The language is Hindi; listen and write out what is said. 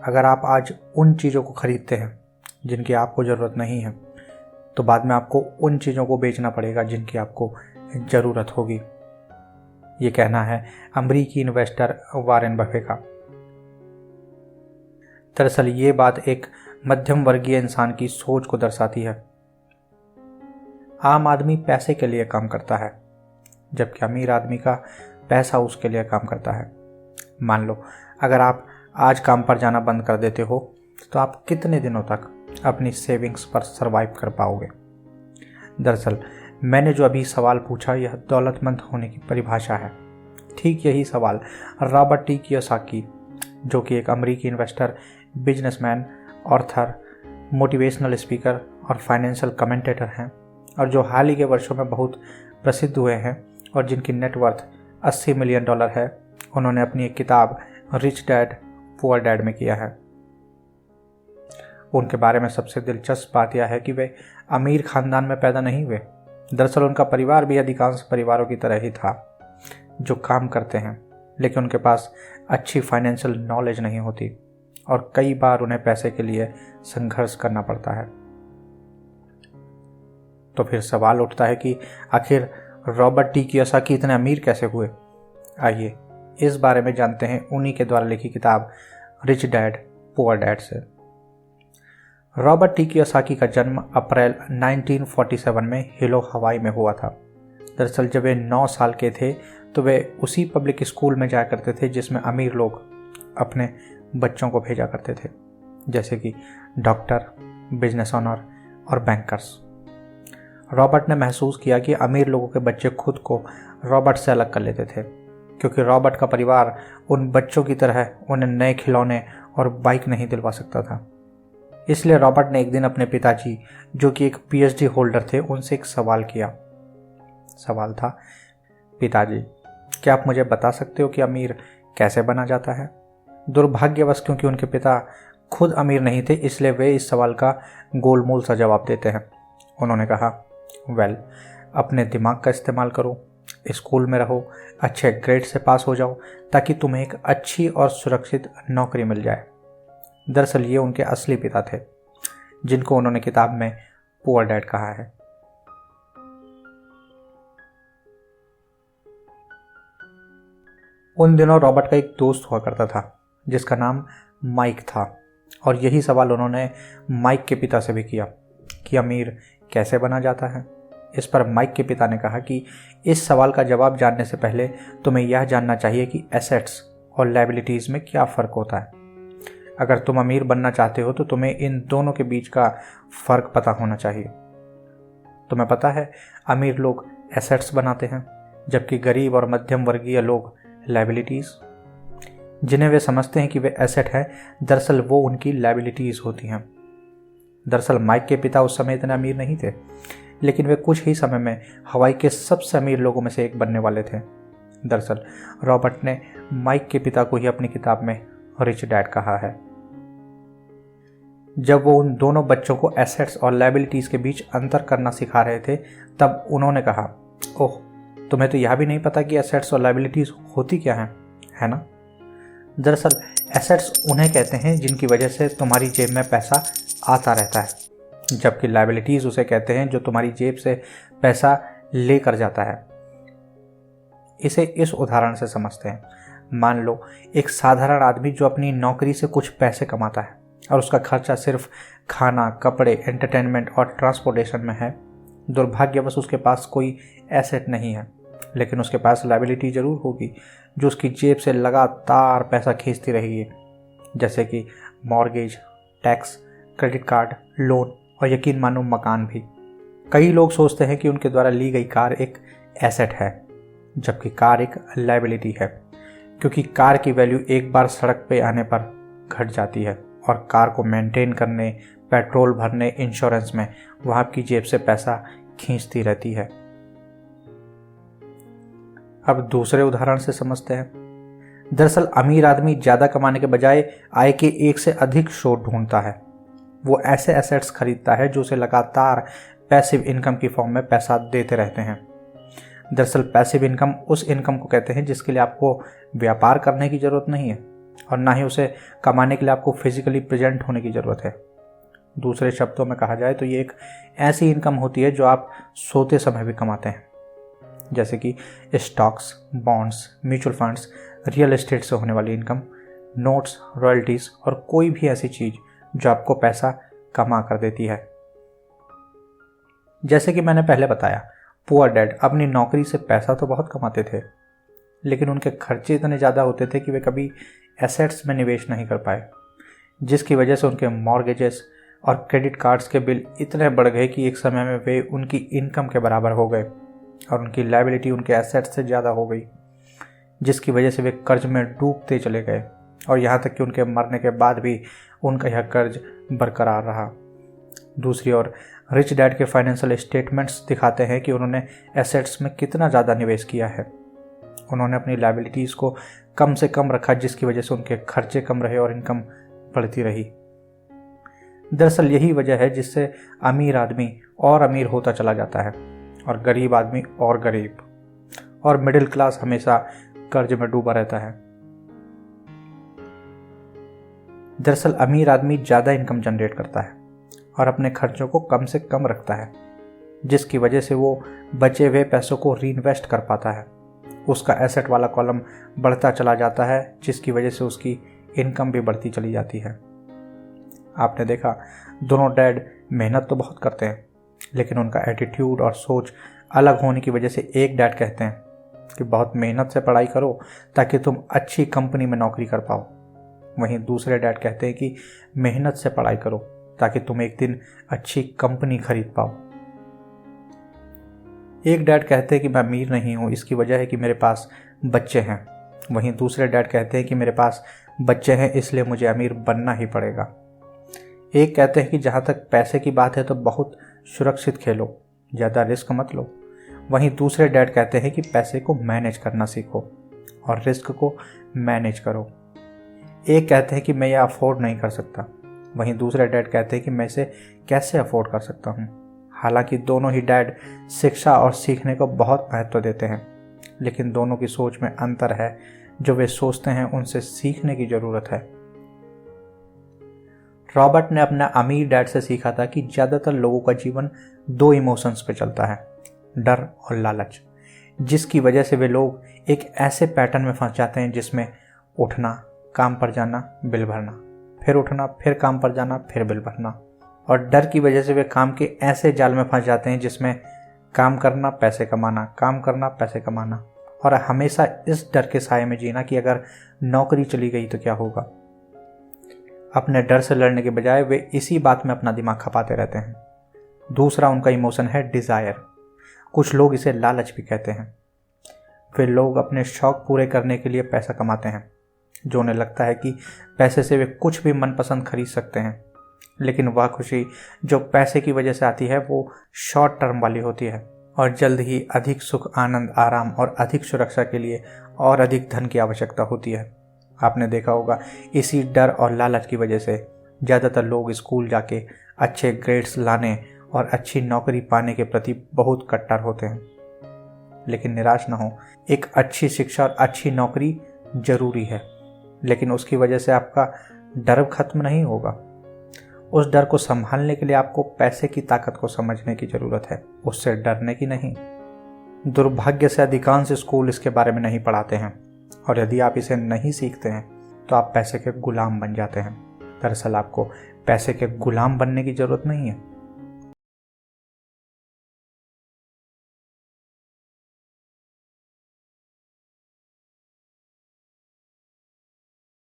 अगर आप आज उन चीज़ों को खरीदते हैं जिनकी आपको ज़रूरत नहीं है, तो बाद में आपको उन चीज़ों को बेचना पड़ेगा जिनकी आपको ज़रूरत होगी। ये कहना है अमेरिकी इन्वेस्टर वॉरेन बफे का। दरअसल ये बात एक मध्यम वर्गीय इंसान की सोच को दर्शाती है। आम आदमी पैसे के लिए काम करता है, जबकि अमीर आदमी का पैसा उसके लिए काम करता है। मान लो अगर आप आज काम पर जाना बंद कर देते हो तो आप कितने दिनों तक अपनी सेविंग्स पर सरवाइव कर पाओगे। दरअसल मैंने जो अभी सवाल पूछा यह दौलतमंद होने की परिभाषा है। ठीक यही सवाल रॉबर्ट टी कियोसाकी, जो कि एक अमेरिकी investor, businessman, author, motivational speaker और फाइनेंशियल कमेंटेटर हैं, और जो हाल ही के वर्षों में बहुत प्रसिद्ध हुए हैं और जिनकी नेटवर्थ $80 मिलियन है, उन्होंने अपनी एक किताब रिच डैड पुअर डैड में किया है। उनके बारे में सबसे दिलचस्प बात यह है कि वे अमीर खानदान में पैदा नहीं हुए। दरअसल उनका परिवार भी अधिकांश परिवारों की तरह ही था जो काम करते हैं, लेकिन उनके पास अच्छी फाइनेंशियल नॉलेज नहीं होती और कई बार उन्हें पैसे के लिए संघर्ष करना पड़ता है। तो फिर सवाल उठता है कि आखिर रॉबर्ट टी कियोसाकी इतने अमीर कैसे हुए। आइए इस बारे में जानते हैं उन्हीं के द्वारा लिखी किताब रिच डैड पुअर डैड से। रॉबर्ट टी कियोसाकी का जन्म अप्रैल 1947 में हिलो, हवाई में हुआ था। दरअसल जब वे 9 साल के थे तो वे उसी पब्लिक स्कूल में जाया करते थे जिसमें अमीर लोग अपने बच्चों को भेजा करते थे, जैसे कि डॉक्टर, बिजनेस ओनर और बैंकर्स। रॉबर्ट ने महसूस किया कि अमीर लोगों के बच्चे खुद को रॉबर्ट से अलग कर लेते थे, क्योंकि रॉबर्ट का परिवार उन बच्चों की तरह उन्हें नए खिलौने और बाइक नहीं दिलवा सकता था। इसलिए रॉबर्ट ने एक दिन अपने पिताजी, जो कि एक पीएचडी होल्डर थे, उनसे एक सवाल किया। सवाल था, पिताजी क्या आप मुझे बता सकते हो कि अमीर कैसे बना जाता है। दुर्भाग्यवश क्योंकि उनके पिता खुद अमीर नहीं थे, इसलिए वे इस सवाल का गोलमोल सा जवाब देते हैं। उन्होंने कहा, वेल, अपने दिमाग का इस्तेमाल करो, स्कूल में रहो, अच्छे ग्रेड से पास हो जाओ ताकि तुम्हें एक अच्छी और सुरक्षित नौकरी मिल जाए। दरअसल ये उनके असली पिता थे, जिनको उन्होंने किताब में पुअर डैड कहा है। उन दिनों रॉबर्ट का एक दोस्त हुआ करता था जिसका नाम माइक था, और यही सवाल उन्होंने माइक के पिता से भी किया कि अमीर कैसे बना जाता है। इस पर माइक के पिता ने कहा कि इस सवाल का जवाब जानने से पहले तुम्हें यह जानना चाहिए कि एसेट्स और लायबिलिटीज़ में क्या फ़र्क होता है। अगर तुम अमीर बनना चाहते हो तो तुम्हें इन दोनों के बीच का फ़र्क पता होना चाहिए। तुम्हें पता है, अमीर लोग एसेट्स बनाते हैं, जबकि गरीब और मध्यम वर्गीय लोग लायबिलिटीज़। जिन्हें वे समझते हैं कि वे एसेट हैं, दरअसल वो उनकी लायबिलिटीज़ होती हैं। दरअसल माइक के पिता उस समय इतने अमीर नहीं थे, लेकिन वे कुछ ही समय में हवाई के सबसे अमीर लोगों में से एक बनने वाले थे। दरअसल रॉबर्ट ने माइक के पिता को ही अपनी किताब में रिच डैड कहा है। जब वो उन दोनों बच्चों को एसेट्स और लायबिलिटीज़ के बीच अंतर करना सिखा रहे थे, तब उन्होंने कहा, ओह, तुम्हें तो यह भी नहीं पता कि एसेट्स और लायबिलिटीज़ होती क्या हैं, है ना। दरअसल एसेट्स उन्हें कहते हैं जिनकी वजह से तुम्हारी जेब में पैसा आता रहता है, जबकि लायबिलिटीज़ उसे कहते हैं जो तुम्हारी जेब से पैसा लेकर जाता है। इसे इस उदाहरण से समझते हैं। मान लो एक साधारण आदमी जो अपनी नौकरी से कुछ पैसे कमाता है और उसका खर्चा सिर्फ खाना, कपड़े, एंटरटेनमेंट और ट्रांसपोर्टेशन में है। दुर्भाग्यवश उसके पास कोई एसेट नहीं है, लेकिन उसके पास लायबिलिटी ज़रूर होगी जो उसकी जेब से लगातार पैसा खींचती रहेगी, जैसे कि mortgage, tax, credit card, loan और यकीन मानो मकान भी। कई लोग सोचते हैं कि उनके द्वारा ली गई कार एक एसेट है, जबकि कार एक लायबिलिटी है, क्योंकि कार की वैल्यू एक बार सड़क पे आने पर घट जाती है और कार को मेंटेन करने, पेट्रोल भरने, इंश्योरेंस में वह आपकी जेब से पैसा खींचती रहती है। अब दूसरे उदाहरण से समझते हैं। दरअसल अमीर आदमी ज़्यादा कमाने के बजाय आय के एक से अधिक स्रोत ढूंढता है। वो ऐसे एसेट्स खरीदता है जो उसे लगातार पैसिव इनकम की फॉर्म में पैसा देते रहते हैं। दरअसल पैसिव इनकम उस इनकम को कहते हैं जिसके लिए आपको व्यापार करने की ज़रूरत नहीं है, और ना ही उसे कमाने के लिए आपको फिजिकली प्रेजेंट होने की ज़रूरत है। दूसरे शब्दों में कहा जाए तो ये एक ऐसी इनकम होती है जो आप सोते समय भी कमाते हैं, जैसे कि stocks, bonds, mutual funds, real estate से होने वाली इनकम, नोट्स, रॉयल्टीज़ और कोई भी ऐसी चीज़ जो आपको पैसा कमा कर देती है। जैसे कि मैंने पहले बताया, पुअर डैड अपनी नौकरी से पैसा तो बहुत कमाते थे, लेकिन उनके खर्चे इतने ज़्यादा होते थे कि वे कभी एसेट्स में निवेश नहीं कर पाए, जिसकी वजह से उनके मॉर्गेजेस और क्रेडिट कार्ड्स के बिल इतने बढ़ गए कि एक समय में वे उनकी इनकम के बराबर हो गए और उनकी लायबिलिटी उनके एसेट्स से ज़्यादा हो गई, जिसकी वजह से वे कर्ज में डूबते चले गए और यहाँ तक कि उनके मरने के बाद भी उनका यह कर्ज बरकरार रहा। दूसरी ओर रिच डैड के फाइनेंशियल स्टेटमेंट्स दिखाते हैं कि उन्होंने एसेट्स में कितना ज़्यादा निवेश किया है। उन्होंने अपनी लायबिलिटीज़ को कम से कम रखा, जिसकी वजह से उनके खर्चे कम रहे और इनकम बढ़ती रही। दरअसल यही वजह है जिससे अमीर आदमी और अमीर होता चला जाता है और गरीब आदमी और गरीब, और मिडिल क्लास हमेशा कर्ज में डूबा रहता है। दरअसल अमीर आदमी ज़्यादा इनकम जनरेट करता है और अपने खर्चों को कम से कम रखता है, जिसकी वजह से वो बचे हुए पैसों को रीइन्वेस्ट कर पाता है। उसका एसेट वाला कॉलम बढ़ता चला जाता है, जिसकी वजह से उसकी इनकम भी बढ़ती चली जाती है। आपने देखा, दोनों डैड मेहनत तो बहुत करते हैं, लेकिन उनका एटीट्यूड और सोच अलग होने की वजह से एक डैड कहते हैं कि बहुत मेहनत से पढ़ाई करो ताकि तुम अच्छी कंपनी में नौकरी कर पाओ। वहीं दूसरे डैड कहते हैं कि मेहनत से पढ़ाई करो ताकि तुम एक दिन अच्छी कंपनी खरीद पाओ। एक डैड कहते हैं कि मैं अमीर नहीं हूँ, इसकी वजह है कि मेरे पास बच्चे हैं। वहीं दूसरे डैड कहते हैं कि मेरे पास बच्चे हैं इसलिए मुझे अमीर बनना ही पड़ेगा। एक कहते हैं कि जहाँ तक पैसे की बात है तो बहुत सुरक्षित खेलो, ज़्यादा रिस्क मत लो। वहीं दूसरे डैड कहते हैं कि पैसे को मैनेज करना सीखो और रिस्क को मैनेज करो। एक कहते हैं कि मैं यह अफोर्ड नहीं कर सकता, वहीं दूसरे डैड कहते हैं कि मैं इसे कैसे अफोर्ड कर सकता हूँ। हालांकि दोनों ही डैड शिक्षा और सीखने को बहुत महत्व देते हैं, लेकिन दोनों की सोच में अंतर है। जो वे सोचते हैं उनसे सीखने की ज़रूरत है। रॉबर्ट ने अपने अमीर डैड से सीखा था कि ज़्यादातर लोगों का जीवन दो इमोशंस पे चलता है, डर और लालच, जिसकी वजह से वे लोग एक ऐसे पैटर्न में फंस जाते हैं जिसमें उठना, काम पर जाना, बिल भरना, फिर उठना, फिर काम पर जाना, फिर बिल भरना। और डर की वजह से वे काम के ऐसे जाल में फंस जाते हैं जिसमें काम करना, पैसे कमाना, काम करना, पैसे कमाना, और हमेशा इस डर के साए में जीना कि अगर नौकरी चली गई तो क्या होगा। अपने डर से लड़ने के बजाय वे इसी बात में अपना दिमाग खपाते रहते हैं। दूसरा उनका इमोशन है डिज़ायर। कुछ लोग इसे लालच भी कहते हैं। वे लोग अपने शौक़ पूरे करने के लिए पैसा कमाते हैं, जो उन्हें लगता है कि पैसे से वे कुछ भी मनपसंद खरीद सकते हैं, लेकिन वह खुशी जो पैसे की वजह से आती है वो शॉर्ट टर्म वाली होती है और जल्द ही अधिक सुख, आनंद, आराम और अधिक सुरक्षा के लिए और अधिक धन की आवश्यकता होती है। आपने देखा होगा, इसी डर और लालच की वजह से ज़्यादातर लोग स्कूल जाके अच्छे ग्रेड्स लाने और अच्छी नौकरी पाने के प्रति बहुत कट्टर होते हैं। लेकिन निराश ना हो, एक अच्छी शिक्षा और अच्छी नौकरी ज़रूरी है, लेकिन उसकी वजह से आपका डर खत्म नहीं होगा। उस डर को संभालने के लिए आपको पैसे की ताकत को समझने की ज़रूरत है, उससे डरने की नहीं। दुर्भाग्य से अधिकांश स्कूल इसके बारे में नहीं पढ़ाते हैं, और यदि आप इसे नहीं सीखते हैं तो आप पैसे के गुलाम बन जाते हैं। दरअसल आपको पैसे के गुलाम बनने की ज़रूरत नहीं है,